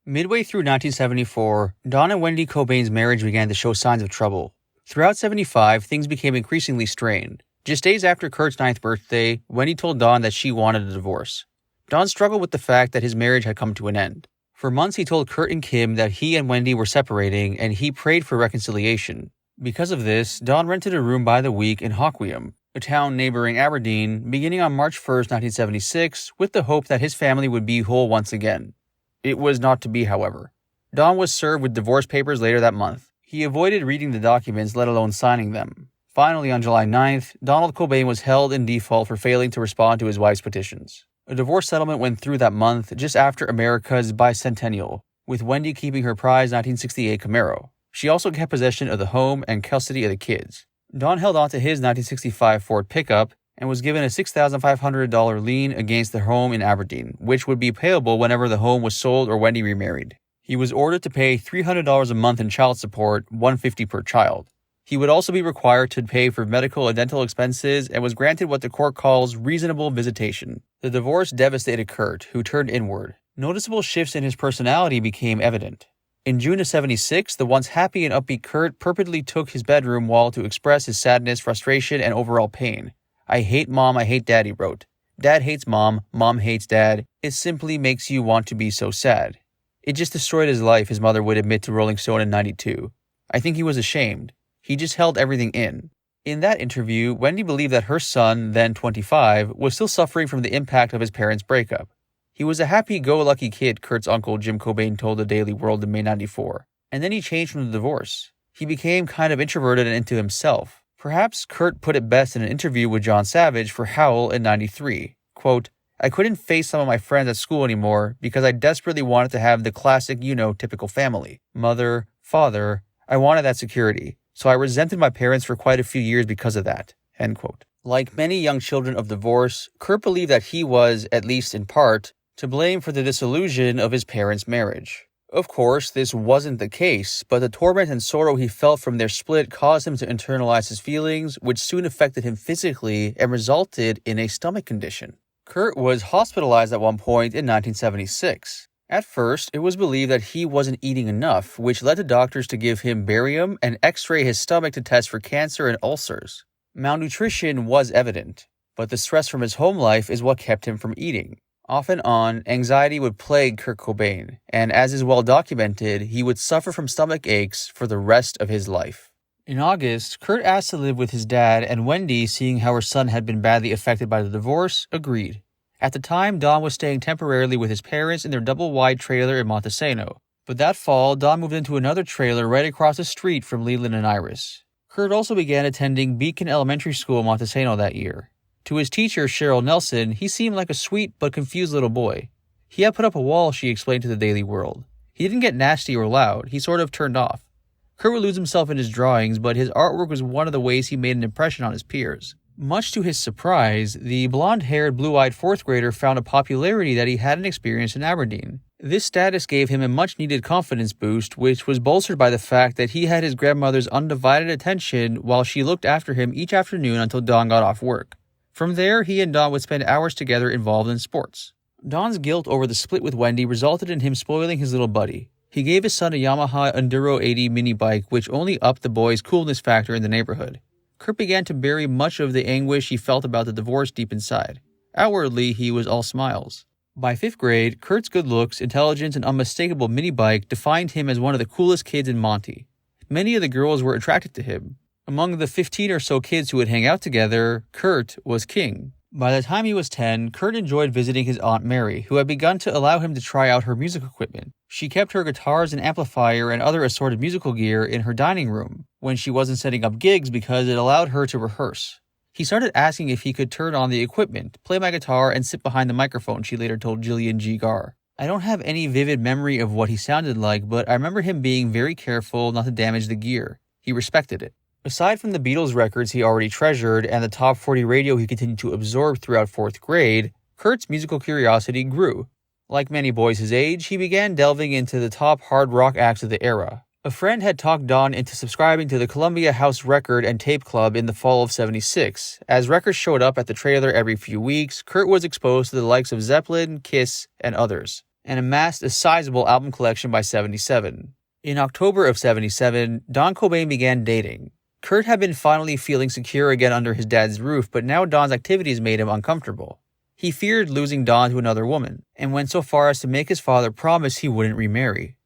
Midway through 1974, Don and Wendy Cobain's marriage began to show signs of trouble. Throughout 75, things became increasingly strained. Just days after Kurt's 9th birthday, Wendy told Don that she wanted a divorce. Don struggled with the fact that his marriage had come to an end. For months he told Kurt and Kim that he and Wendy were separating, and he prayed for reconciliation. Because of this, Don rented a room by the week in Hoquiam, a town neighboring Aberdeen, beginning on March 1st, 1976, with the hope that his family would be whole once again. It was not to be, however. Don was served with divorce papers later that month. He avoided reading the documents, let alone signing them. Finally, on July 9th, Donald Cobain was held in default for failing to respond to his wife's petitions. A divorce settlement went through that month, just after America's bicentennial, with Wendy keeping her prized 1968 Camaro. She also kept possession of the home and custody of the kids. Don held on to his 1965 Ford pickup and was given a $6,500 lien against the home in Aberdeen, which would be payable whenever the home was sold or Wendy remarried. He was ordered to pay $300 a month in child support, $150 per child. He would also be required to pay for medical and dental expenses and was granted what the court calls reasonable visitation. The divorce devastated Kurt, who turned inward. Noticeable shifts in his personality became evident. In June of 76, the once happy and upbeat Kurt purportedly took his bedroom wall to express his sadness, frustration, and overall pain. "I hate mom, I hate dad," he wrote. "Dad hates mom hates dad. It simply makes you want to be so sad." It just destroyed his life, his mother would admit to Rolling Stone in 92. "I think he was ashamed. He just held everything in." In that interview, Wendy believed that her son, then 25, was still suffering from the impact of his parents' breakup. "He was a happy-go-lucky kid," Kurt's uncle Jim Cobain told the Daily World in May 94. "And then he changed from the divorce. He became kind of introverted and into himself." Perhaps Kurt put it best in an interview with John Savage for Howl in 93. Quote, "I couldn't face some of my friends at school anymore because I desperately wanted to have the classic, typical family. Mother, father, I wanted that security. So I resented my parents for quite a few years because of that." End quote. Like many young children of divorce, Kurt believed that he was, at least in part, to blame for the dissolution of his parents' marriage. Of course, this wasn't the case, but the torment and sorrow he felt from their split caused him to internalize his feelings, which soon affected him physically and resulted in a stomach condition. Kurt was hospitalized at one point in 1976. At first, it was believed that he wasn't eating enough, which led the doctors to give him barium and x-ray his stomach to test for cancer and ulcers. Malnutrition was evident, but the stress from his home life is what kept him from eating. Off and on, anxiety would plague Kurt Cobain, and as is well documented, he would suffer from stomach aches for the rest of his life. In August, Kurt asked to live with his dad, and Wendy, seeing how her son had been badly affected by the divorce, agreed. At the time, Don was staying temporarily with his parents in their double-wide trailer in Montesano. But that fall, Don moved into another trailer right across the street from Leland and Iris. Kurt also began attending Beacon Elementary School in Montesano that year. To his teacher, Cheryl Nelson, he seemed like a sweet but confused little boy. He had put up a wall, she explained to the Daily World. He didn't get nasty or loud, he sort of turned off. Kurt would lose himself in his drawings, but his artwork was one of the ways he made an impression on his peers. Much to his surprise, the blonde-haired, blue-eyed fourth grader found a popularity that he hadn't experienced in Aberdeen. This status gave him a much-needed confidence boost, which was bolstered by the fact that he had his grandmother's undivided attention while she looked after him each afternoon until Don got off work. From there, he and Don would spend hours together involved in sports. Don's guilt over the split with Wendy resulted in him spoiling his little buddy. He gave his son a Yamaha Enduro 80 mini bike, which only upped the boy's coolness factor in the neighborhood. Kurt began to bury much of the anguish he felt about the divorce deep inside. Outwardly, he was all smiles. By 5th grade, Kurt's good looks, intelligence, and unmistakable mini bike defined him as one of the coolest kids in Monty. Many of the girls were attracted to him. Among the 15 or so kids who would hang out together, Kurt was king. By the time he was 10, Kurt enjoyed visiting his Aunt Mary, who had begun to allow him to try out her music equipment. She kept her guitars and amplifier and other assorted musical gear in her dining room when she wasn't setting up gigs because it allowed her to rehearse. He started asking if he could turn on the equipment, play my guitar, and sit behind the microphone, she later told Jillian G. Garr. "I don't have any vivid memory of what he sounded like, but I remember him being very careful not to damage the gear. He respected it." Aside from the Beatles records he already treasured and the top 40 radio he continued to absorb throughout 4th grade, Kurt's musical curiosity grew. Like many boys his age, he began delving into the top hard rock acts of the era. A friend had talked Don into subscribing to the Columbia House Record and Tape Club in the fall of 76. As records showed up at the trailer every few weeks, Kurt was exposed to the likes of Zeppelin, Kiss, and others. and amassed a sizable album collection by 77. In October of 77, Don Cobain began dating. Kurt had been finally feeling secure again under his dad's roof, but now Don's activities made him uncomfortable. He feared losing Don to another woman, and went so far as to make his father promise he wouldn't remarry.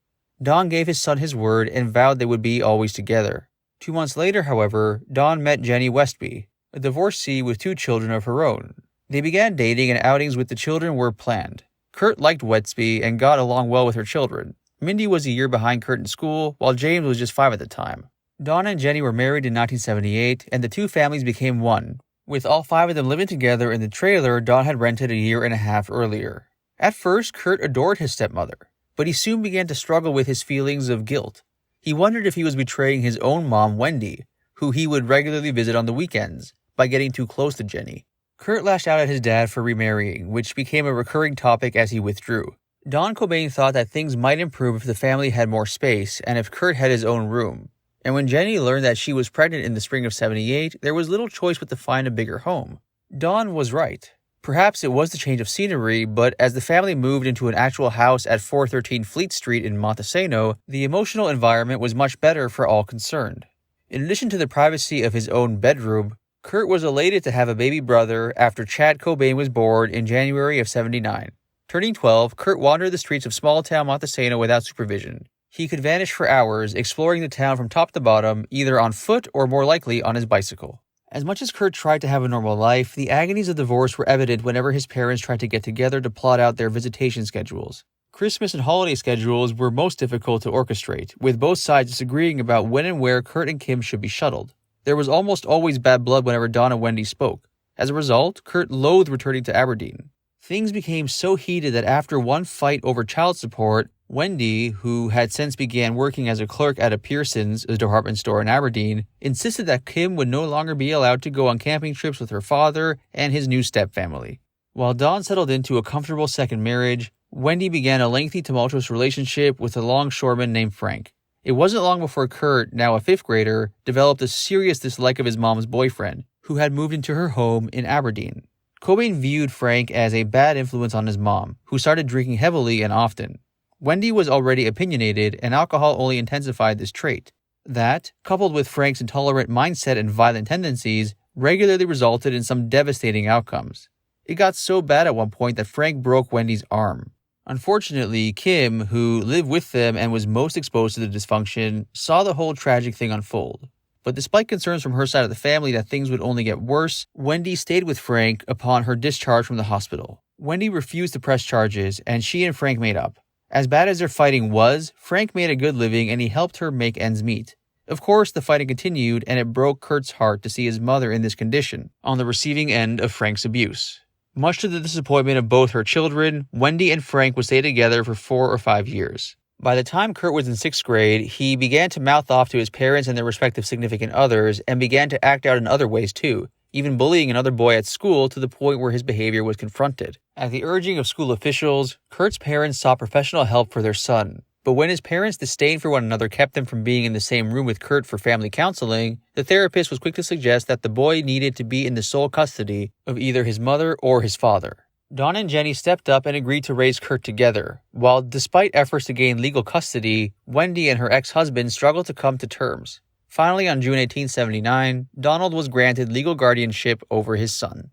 Don gave his son his word and vowed they would be always together. 2 months later, however, Don met Jenny Westby, a divorcee with 2 children of her own. They began dating, and outings with the children were planned. Kurt liked Westby and got along well with her children. Mindy was a year behind Kurt in school, while James was just 5 at the time. Don and Jenny were married in 1978, and the 2 families became one, with all 5 of them living together in the trailer Don had rented a year and a half earlier. At first, Kurt adored his stepmother, but he soon began to struggle with his feelings of guilt. He wondered if he was betraying his own mom, Wendy, who he would regularly visit on the weekends, by getting too close to Jenny. Kurt lashed out at his dad for remarrying, which became a recurring topic as he withdrew. Don Cobain thought that things might improve if the family had more space and if Kurt had his own room. And when Jenny learned that she was pregnant in the spring of 78, there was little choice but to find a bigger home. Don was right. Perhaps it was the change of scenery, but as the family moved into an actual house at 413 Fleet Street in Montesano, the emotional environment was much better for all concerned. In addition to the privacy of his own bedroom, Kurt was elated to have a baby brother after Chad Cobain was born in January of 79. Turning 12, Kurt wandered the streets of small-town Montesano without supervision. He could vanish for hours, exploring the town from top to bottom, either on foot or more likely on his bicycle. As much as Kurt tried to have a normal life, the agonies of divorce were evident whenever his parents tried to get together to plot out their visitation schedules. Christmas and holiday schedules were most difficult to orchestrate, with both sides disagreeing about when and where Kurt and Kim should be shuttled. There was almost always bad blood whenever Don and Wendy spoke. As a result, Kurt loathed returning to Aberdeen. Things became so heated that after one fight over child support, Wendy, who had since began working as a clerk at a Pissings, a department store in Aberdeen, insisted that Kim would no longer be allowed to go on camping trips with her father and his new stepfamily. While Don settled into a comfortable second marriage, Wendy began a lengthy, tumultuous relationship with a longshoreman named Frank. It wasn't long before Kurt, now a 5th grader, developed a serious dislike of his mom's boyfriend, who had moved into her home in Aberdeen. Cobain viewed Frank as a bad influence on his mom, who started drinking heavily and often. Wendy was already opinionated, and alcohol only intensified this trait. That, coupled with Frank's intolerant mindset and violent tendencies, regularly resulted in some devastating outcomes. It got so bad at one point that Frank broke Wendy's arm. Unfortunately, Kim, who lived with them and was most exposed to the dysfunction, saw the whole tragic thing unfold. But despite concerns from her side of the family that things would only get worse, Wendy stayed with Frank upon her discharge from the hospital. Wendy refused to press charges, and she and Frank made up. As bad as their fighting was, Frank made a good living and he helped her make ends meet. Of course, the fighting continued, and it broke Kurt's heart to see his mother in this condition, on the receiving end of Frank's abuse. Much to the disappointment of both her children, Wendy and Frank would stay together for 4 or 5 years. By the time Kurt was in 6th grade, he began to mouth off to his parents and their respective significant others, and began to act out in other ways too, even bullying another boy at school to the point where his behavior was confronted. At the urging of school officials, Kurt's parents sought professional help for their son. But when his parents' disdain for one another kept them from being in the same room with Kurt for family counseling, the therapist was quick to suggest that the boy needed to be in the sole custody of either his mother or his father. Don and Jenny stepped up and agreed to raise Kurt together, while despite efforts to gain legal custody, Wendy and her ex-husband struggled to come to terms. Finally, on June 1879, Donald was granted legal guardianship over his son.